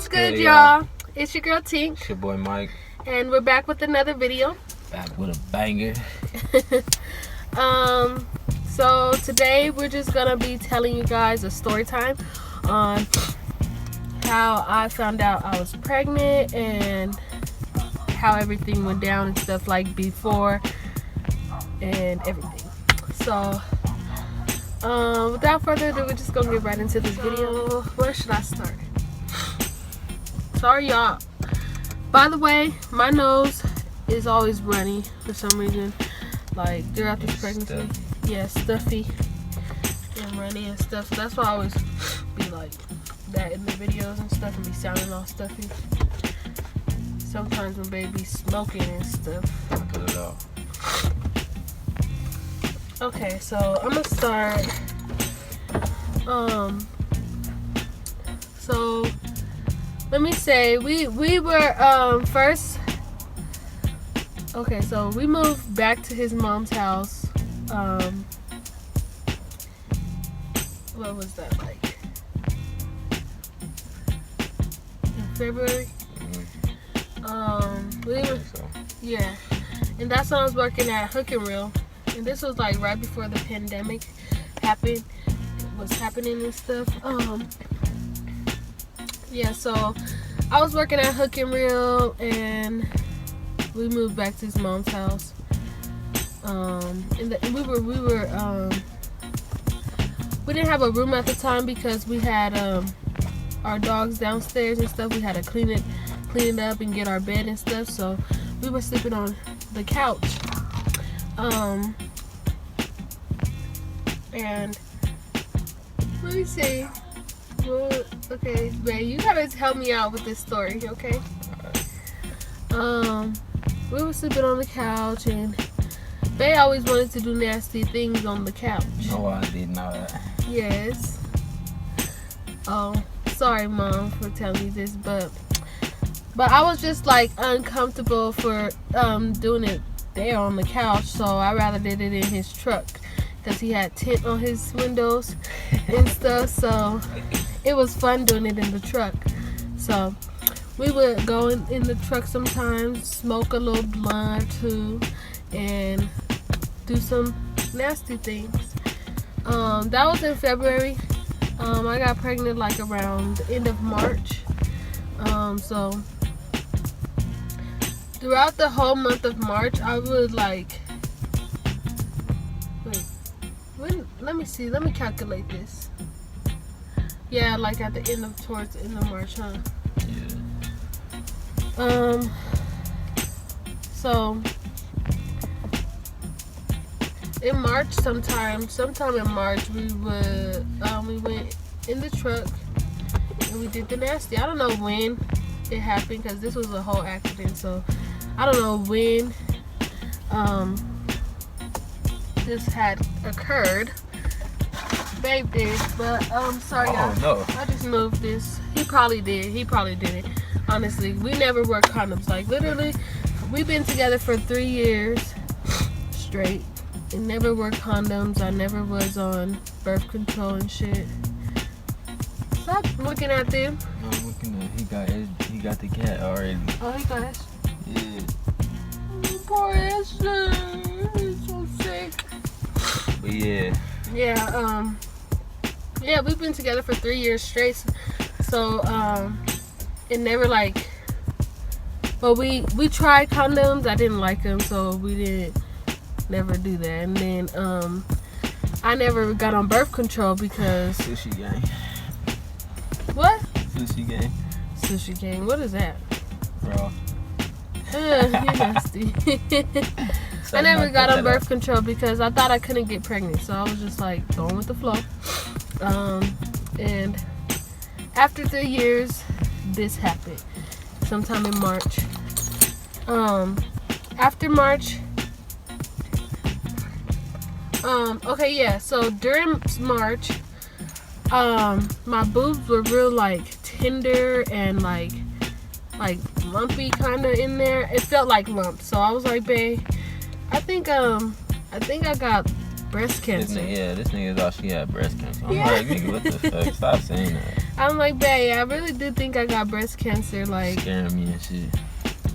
good, y'all? It's your girl Tink. It's your boy Mike. And we're back with another video. Back with a banger. So today we're just gonna be telling you guys a story time on how I found out I was pregnant and how everything went down and stuff like before and everything. So without further ado, we're just gonna get right into this video. Where should I start? Sorry y'all. By the way, my nose is always runny for some reason. Like throughout this pregnancy. Stuffy. Yeah, stuffy and runny and stuff. So that's why I always be like that in the videos and stuff and be sounding all stuffy. Sometimes when baby's smoking and stuff. Put it off. Okay, so I'm gonna start. So let me say we were first. Okay, so we moved back to his mom's house. What was that like? In February. Yeah, and that's when I was working at Hook and Reel, and this was like right before the pandemic was happening and stuff. Yeah, so I was working at Hook and Reel, and we moved back to his mom's house. And we didn't have a room at the time because we had our dogs downstairs and stuff. We had to clean it up and get our bed and stuff. So we were sleeping on the couch. And let me see. Well, okay, babe, you gotta help me out with this story, okay? We were sleeping on the couch, and they always wanted to do nasty things on the couch. Oh, I didn't know that. Yes. Oh, sorry, Mom, for telling you this, but I was just like uncomfortable for doing it there on the couch, so I rather did it in his truck because he had tint on his windows and stuff. So it was fun doing it in the truck. So we would go in the truck sometimes, smoke a little blunt or two, and do some nasty things. That was in February. I got pregnant like around the end of March. So throughout the whole month of March, I would like, let me calculate this. Yeah, like at the end of, towards the end of March, huh? Yeah. So in March, sometime in March, we went in the truck and we did the nasty. I don't know when it happened because this was a whole accident, so I don't know when this had occurred. Babe did, but sorry y'all. Oh no. I just moved this. He probably did it. Honestly, we never wore condoms. Like literally, we've been together for 3 years straight and never wore condoms. I never was on birth control and shit. Stop looking at them. No, I'm looking at he got the cat already. Oh, he got it. Yeah. Poor Esther. He's so sick. But yeah. Yeah, we've been together for 3 years straight. So, it never like, well, we tried condoms. I didn't like them, so we didn't never do that. And then, I never got on birth control because. Sushi gang. What? Sushi gang. Sushi gang. What is that? Bro. You nasty. I never got on birth control because I thought I couldn't get pregnant, so I was just like going with the flow. And after 3 years, this happened sometime in March. After March, okay, yeah, so during March, my boobs were real like tender and like lumpy kind of in there. It felt like lumps, so I was like, babe, I think I got breast cancer. This nigga thought she had breast cancer. I'm Yeah. like, nigga, what the fuck? Stop saying that. I'm like, babe, I really do think I got breast cancer. Like, Scaring me and shit.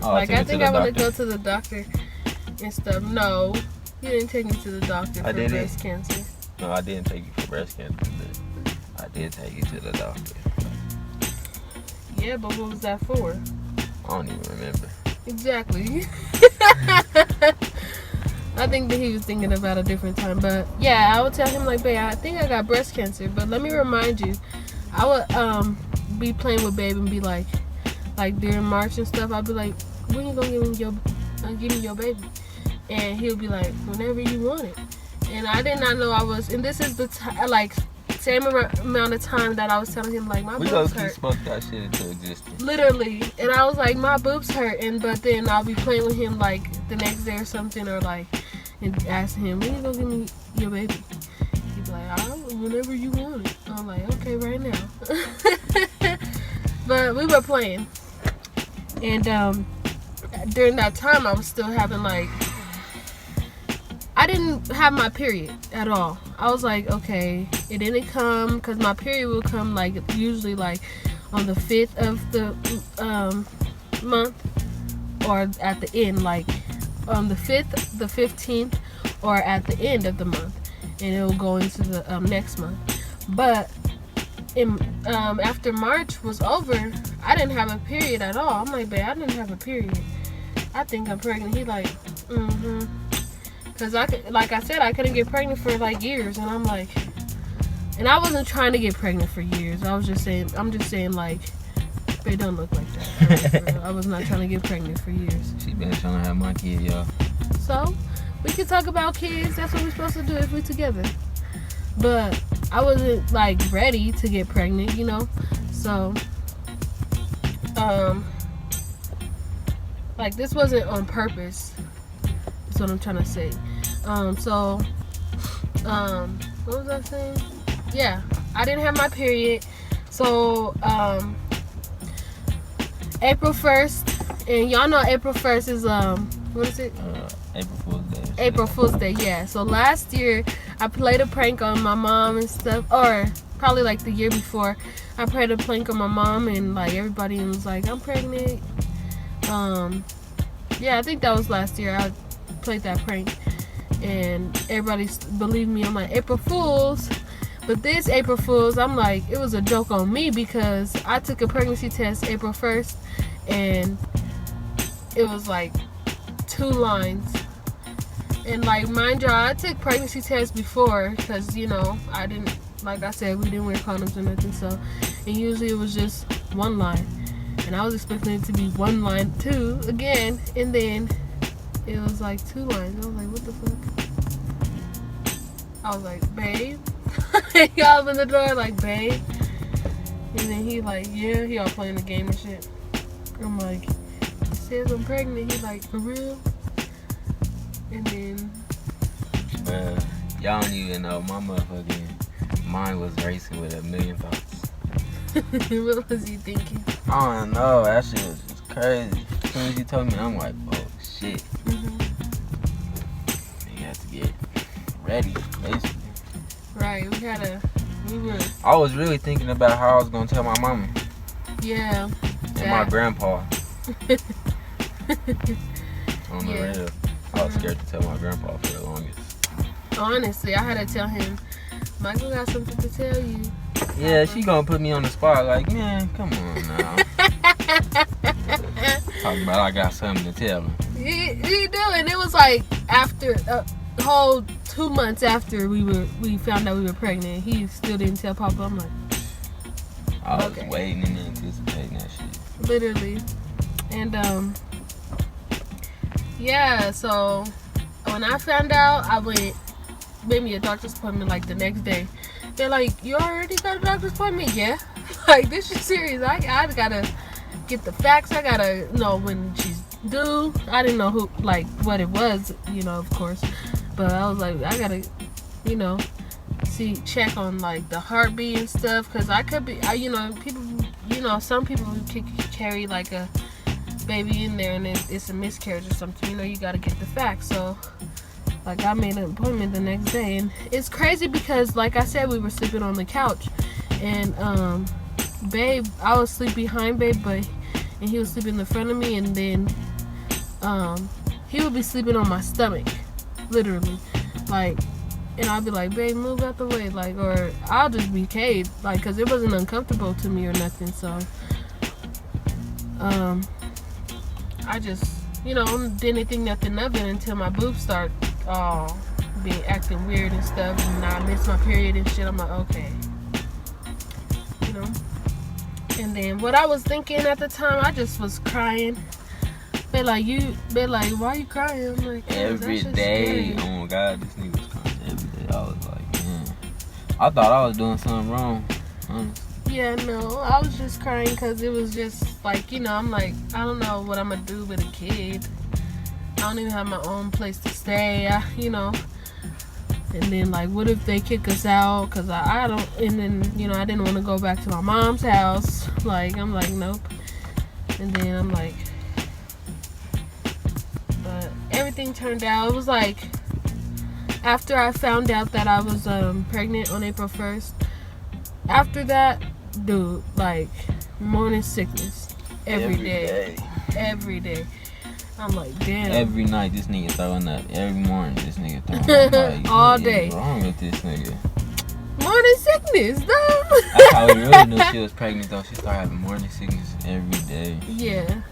Oh, like I think I want to doctor. go to the doctor and stuff. No, you didn't take me to the doctor for didn't. breast cancer. No, I didn't take you for breast cancer, but I did take you to the doctor. Yeah, but what was that for? I don't even remember. Exactly. I think that he was thinking about a different time. But yeah, I would tell him like, babe, I think I got breast cancer. But let me remind you, I would be playing with babe and be like during March and stuff, I'd be like, when you gonna give me your baby? And he'll be like, whenever you want it. And I did not know I was, and this is the same amount of time that I was telling him like my boobs hurt. We spoke that shit into existence. Literally, and I was like, my boobs hurt, but then I'll be playing with him like the next day or something, or like, and asking him, when you gonna give me your baby? He'd be like, whenever you want it. I'm like, okay, right now. But we were playing, and during that time, I was still having like, I didn't have my period at all. I was like, okay, it didn't come, because my period will come like usually like on the 5th of the month, or at the end, like on the 5th, the 15th, or at the end of the month, and it will go into the next month. But after March was over, I didn't have a period at all. I'm like, babe, I didn't have a period. I think I'm pregnant. He like, because like I said, I couldn't get pregnant for like years, and I'm like, and I wasn't trying to get pregnant for years. I'm just saying like, they don't look like that. I was not trying to get pregnant for years. She been trying to have my kid, y'all. So we can talk about kids. That's what we're supposed to do if we're together. But I wasn't like ready to get pregnant, you know. So like this wasn't on purpose. That's what I'm trying to say. What was I saying? Yeah, I didn't have my period. So April 1st, and y'all know April 1st is what is it? April Fool's Day. April Fool's Day, yeah. So last year I played a prank on my mom and stuff, or probably like the year before, I played a prank on my mom, and like everybody was like, I'm pregnant. Yeah, I think that was last year. I played that prank, and everybody believed me on my April Fools. But this April Fools, I'm like, it was a joke on me, because I took a pregnancy test April 1st, and it was like 2 lines. And like, mind y'all, I took pregnancy tests before, because, you know, I didn't, like I said, we didn't wear condoms or nothing, so, and usually it was just 1 line. And I was expecting it to be 1 line too, again, and then it was like 2 lines. I was like, what the fuck? I was like, babe. He opened the door like, babe. And then he like, yeah, he all playing the game and shit. I'm like, he says I'm pregnant. He like, for real? And then, y'all don't even know, my motherfucking mind was racing with a million thoughts. what was he thinking? I don't know, that shit was just crazy. As soon as you told me, I'm like, oh shit. You have to get ready, basically. Right, we were. I was really thinking about how I was gonna tell my mama. Yeah. And my grandpa. On the real. I was scared to tell my grandpa for the longest. Honestly, I had to tell him, Michael got something to tell you. Yeah, she gonna put me on the spot like, man, come on now. Talking about I got something to tell him. You do, and it was like after a whole 2 months after we found out we were pregnant, he still didn't tell Papa. I'm like, I was waiting and anticipating that shit. Literally. And yeah, so when I found out, I made me a doctor's appointment like the next day. They're like, you already got a doctor's appointment? Yeah. Like, this is serious. I gotta get the facts. I gotta know when she's due. I didn't know what it was, you know, of course. But I was like, I gotta, you know, check on like the heartbeat and stuff. Cause I could be, you know, people, you know, some people could carry like a baby in there and it's a miscarriage or something. You know, you gotta get the facts. So, like, I made an appointment the next day, and it's crazy because, like I said, we were sleeping on the couch, and babe, I was sleep behind babe, and he was sleeping in the front of me, and then he would be sleeping on my stomach, literally, like, and I'll be like, babe, move out the way, like, or I'll just be caved, like, because it wasn't uncomfortable to me or nothing, so I just, didn't think nothing of it until my boobs start being acting weird and stuff, and I missed my period and shit. I'm like, okay, and then what I was thinking at the time, I just was crying. They like, why you crying? I'm like, every day. Oh my God, this nigga was crying every day. I was like, man, I thought I was doing something wrong. Honestly. Yeah, no, I was just crying because it was just like, I'm like, I don't know what I'm gonna do with a kid. I don't even have my own place to stay, And then, like, what if they kick us out? Because I don't, and then, I didn't want to go back to my mom's house. Like, I'm like, nope. And then I'm like, but everything turned out. It was like, after I found out that I was pregnant on April 1st, after that, dude, like, morning sickness. Every day. Every day. I'm like, damn. Every night, this nigga throwing up. Every morning, this nigga throwing up. Like, all what day. What's wrong with this nigga? Morning sickness, though. That's how we really knew she was pregnant, though. She started having morning sickness every day. Yeah.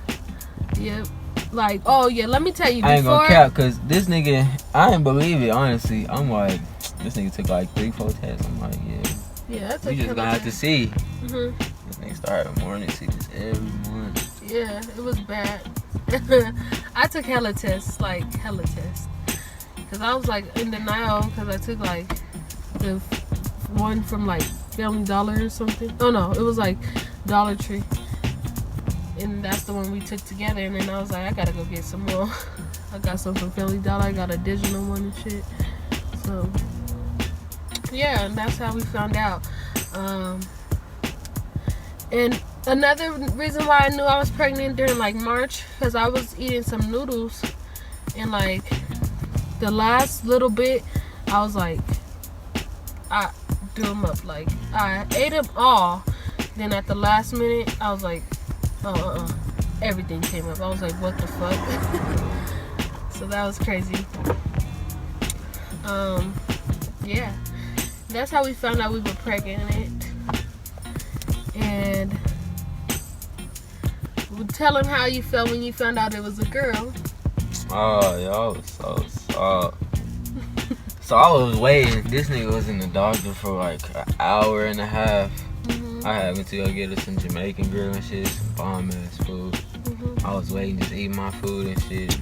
Yep. Like, oh, yeah, let me tell you. I ain't gonna cap, because this nigga, I didn't believe it, honestly. I'm like, this nigga took like 3-4 tests. I'm like, yeah. Yeah, that's we just gonna have to see. Mm-hmm. This nigga started having morning sickness every morning. Yeah, it was bad. I took hella tests. Because I was like in denial because I took like the one from like Family Dollar or something. Oh no, it was like Dollar Tree. And that's the one we took together. And then I was like, I gotta go get some more. I got some from Family Dollar. I got a digital one and shit. So, yeah, and that's how we found out. And another reason why I knew I was pregnant during like March, because I was eating some noodles, and like the last little bit, I was like, I threw them up. Like I ate them all, then at the last minute, I was like, everything came up. I was like, what the fuck? So that was crazy. Yeah, that's how we found out we were pregnant. And tell him how you felt when you found out it was a girl. Oh, y'all was so soft. So I was waiting. This nigga was in the doctor for like an hour and a half. Mm-hmm. I had went to go get us some Jamaican grill and shit, some bomb ass food. Mm-hmm. I was waiting, just eating my food and shit.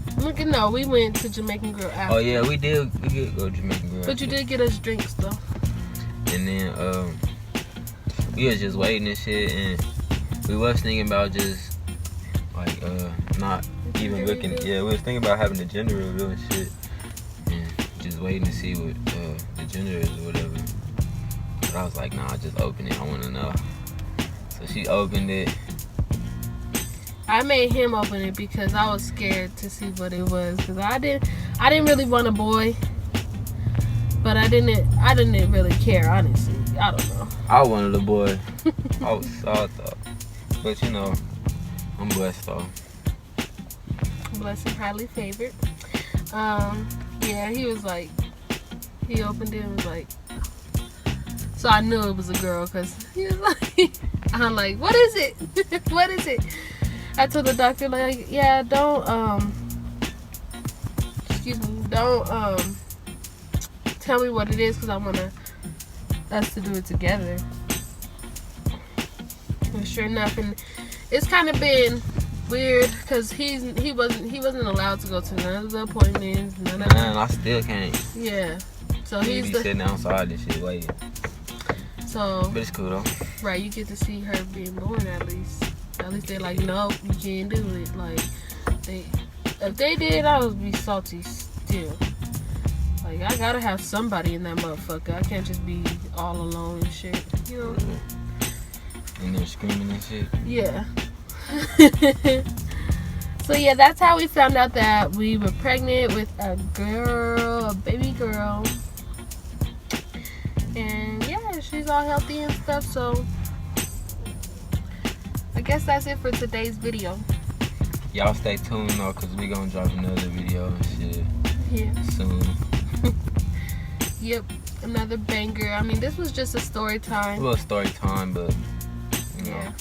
No, we went to Jamaican grill after. Oh yeah, we did go to Jamaican grill. But you did get us drinks though. And then we was just waiting and shit, and we was thinking about just like not even looking. Yeah, we was thinking about having the gender reveal and shit, and just waiting to see what the gender is or whatever. But I was like, nah, just open it. I want to know. So she opened it. I made him open it because I was scared to see what it was, because I didn't really want a boy, but I didn't really care, honestly. I don't know. I wanted a boy. I was soft though, but I'm blessed though. Blessed and highly favored. Yeah, he was like, he opened it and was like, so I knew it was a girl because he was like, I'm like, what is it? What is it? I told the doctor, like, yeah, don't tell me what it is, because I want us to do it together. And sure enough, and it's kind of been weird because he wasn't allowed to go to none of the appointments. Man, I still can't. Yeah, so he be sitting outside and shit waiting. So, but it's cool though. Right, you get to see her being born at least. At least they're like, nope, you can't do it. Like, if they did, I would be salty still. Like, I gotta have somebody in that motherfucker. I can't just be all alone and shit. You know? And they're screaming and shit. Yeah. So yeah, that's how we found out that we were pregnant with a baby girl. And yeah, she's all healthy and stuff, so I guess that's it for today's video. Y'all stay tuned though, cause we gonna drop another video and shit Yeah. soon. Yep. Another banger. I mean, this was just a story A time. little story time, but you know. Yeah.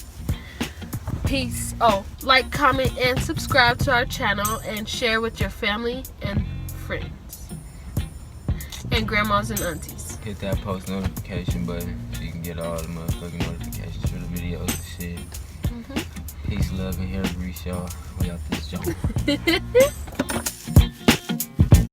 Peace. Oh, like, comment, and subscribe to our channel, and share with your family and friends and grandmas and aunties. Hit that post notification button so you can get all the motherfucking notifications for the videos and shit. Peace, love, and hair grease, y'all. We out this joint.